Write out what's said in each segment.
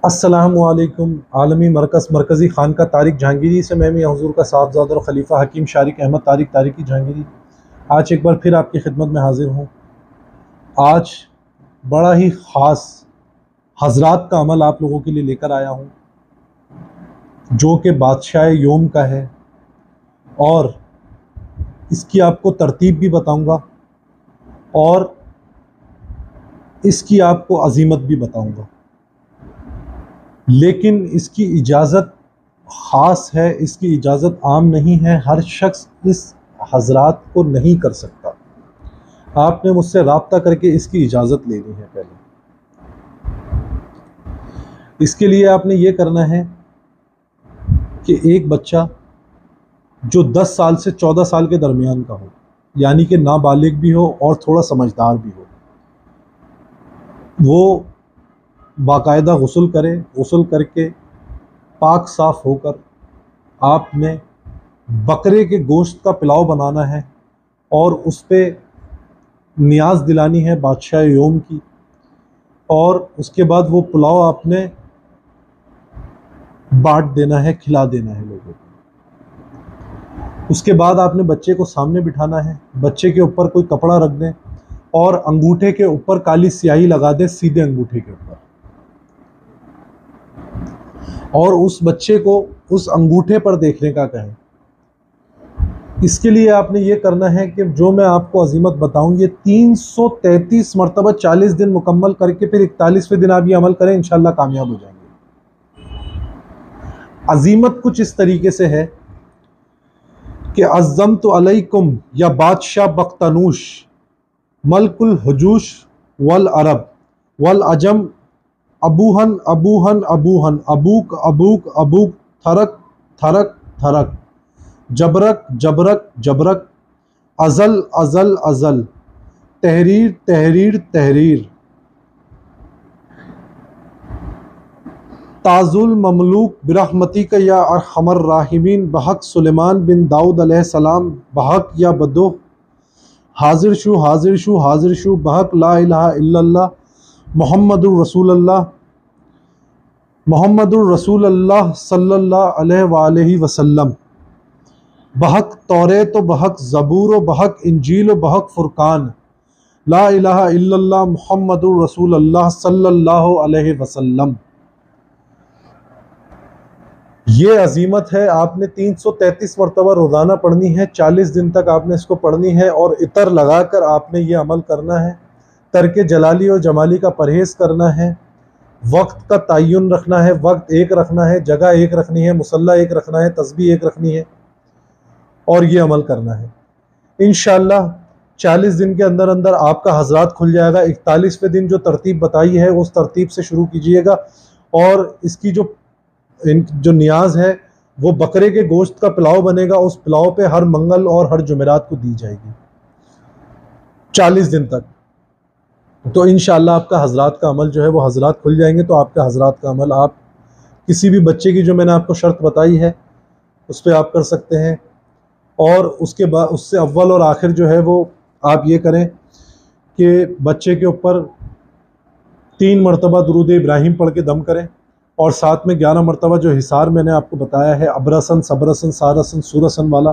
السلام علیکم۔ عالمی مرکزی خانقاہ طارق جہانگیری سے میں میاں حضور کا صاحبزادہ اور خلیفہ حکیم شارق احمد طارق طارقی جہانگیری آج ایک بار پھر آپ کی خدمت میں حاضر ہوں۔ آج بڑا ہی خاص حضرات کا عمل آپ لوگوں کے لیے لے کر آیا ہوں، جو کہ بادشاہ یوم کا ہے، اور اس کی آپ کو ترتیب بھی بتاؤں گا اور اس کی آپ کو عظیمت بھی بتاؤں گا، لیکن اس کی اجازت خاص ہے، اس کی اجازت عام نہیں ہے، ہر شخص اس حضرات کو نہیں کر سکتا۔ آپ نے مجھ سے رابطہ کر کے اس کی اجازت لینی ہے۔ پہلے اس کے لیے آپ نے یہ کرنا ہے کہ ایک بچہ جو 10 سال سے 14 سال کے درمیان کا ہو، یعنی کہ نابالغ بھی ہو اور تھوڑا سمجھدار بھی ہو، وہ باقاعدہ غسل کرے۔ غسل کر کے پاک صاف ہو کر آپ نے بکرے کے گوشت کا پلاؤ بنانا ہے اور اس پہ نیاز دلانی ہے بادشاہ یوم کی، اور اس کے بعد وہ پلاؤ آپ نے بانٹ دینا ہے، کھلا دینا ہے لوگوں کو۔ اس کے بعد آپ نے بچے کو سامنے بٹھانا ہے، بچے کے اوپر کوئی کپڑا رکھ دیں اور انگوٹھے کے اوپر کالی سیاہی لگا دیں، سیدھے انگوٹھے کے اوپر، اور اس بچے کو اس انگوٹھے پر دیکھنے کا کہیں۔ اس کے لیے آپ نے یہ کرنا ہے کہ جو میں آپ کو عظیمت بتاؤں، یہ 333 مرتبہ 40 دن مکمل کر کے پھر 41ویں دن آپ یہ عمل کریں، انشاءاللہ کامیاب ہو جائیں گے۔ عظیمت کچھ اس طریقے سے ہے کہ عظمت علیکم یا بادشاہ بختانوش ملک الحجوش والعرب والعجم ابوہن ابوہن ابوہن ابوک ابوک ابوک تھرک تھرک تھرک جبرک جبرک جبرک ازل ازل ازل تحریر تحریر تحریر تاز المملوک برحمتک یا ارحم الراحمین بحق سلیمان بن داؤد علیہ السلام بحق یا بدو حاضر شو حاضر شو حاضر شو بحق لا الہ الا اللہ محمد الرسول اللہ محمد الرسول اللہ صلی اللہ علیہ وآلہ وسلم بحق توریت و بحق زبور و بحق انجیل و بحق فرقان لا الہ الا اللہ محمد الرسول اللہ صلی اللہ علیہ وسلم۔ یہ عظیمت ہے، آپ نے 333 مرتبہ روزانہ پڑھنی ہے، 40 دن تک آپ نے اس کو پڑھنی ہے، اور عطر لگا کر آپ نے یہ عمل کرنا ہے۔ ترک جلالی اور جمالی کا پرہیز کرنا ہے، وقت کا تعین رکھنا ہے، وقت ایک رکھنا ہے، جگہ ایک رکھنی ہے، مصلی ایک رکھنا ہے، تسبیح ایک رکھنی ہے، اور یہ عمل کرنا ہے۔ انشاءاللہ 40 دن کے اندر اندر آپ کا حضرات کھل جائے گا۔ 41ویں دن جو ترتیب بتائی ہے اس ترتیب سے شروع کیجئے گا، اور اس کی جو نیاز ہے وہ بکرے کے گوشت کا پلاؤ بنے گا، اس پلاؤ پہ ہر منگل اور ہر جمعرات کو دی جائے گی 40 دن تک۔ تو انشاءاللہ آپ کا حضرات کا عمل جو ہے وہ حضرات کھل جائیں گے۔ تو آپ کا حضرات کا عمل آپ کسی بھی بچے کی جو میں نے آپ کو شرط بتائی ہے اس پہ آپ کر سکتے ہیں، اور اس کے بعد اس سے اول اور آخر جو ہے وہ آپ یہ کریں کہ بچے کے اوپر 3 مرتبہ درود ابراہیم پڑھ کے دم کریں، اور ساتھ میں 11 مرتبہ جو حصار میں نے آپ کو بتایا ہے ابرسن صبرسن سارسن سورسن والا،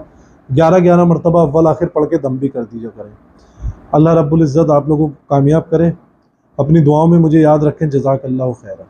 11 مرتبہ اول آخر پڑھ کے دم بھی کر دیجئے کریں۔ اللہ رب العزت آپ لوگوں کو کامیاب کرے۔ اپنی دعاؤں میں مجھے یاد رکھیں۔ جزاک اللہ خیرہ۔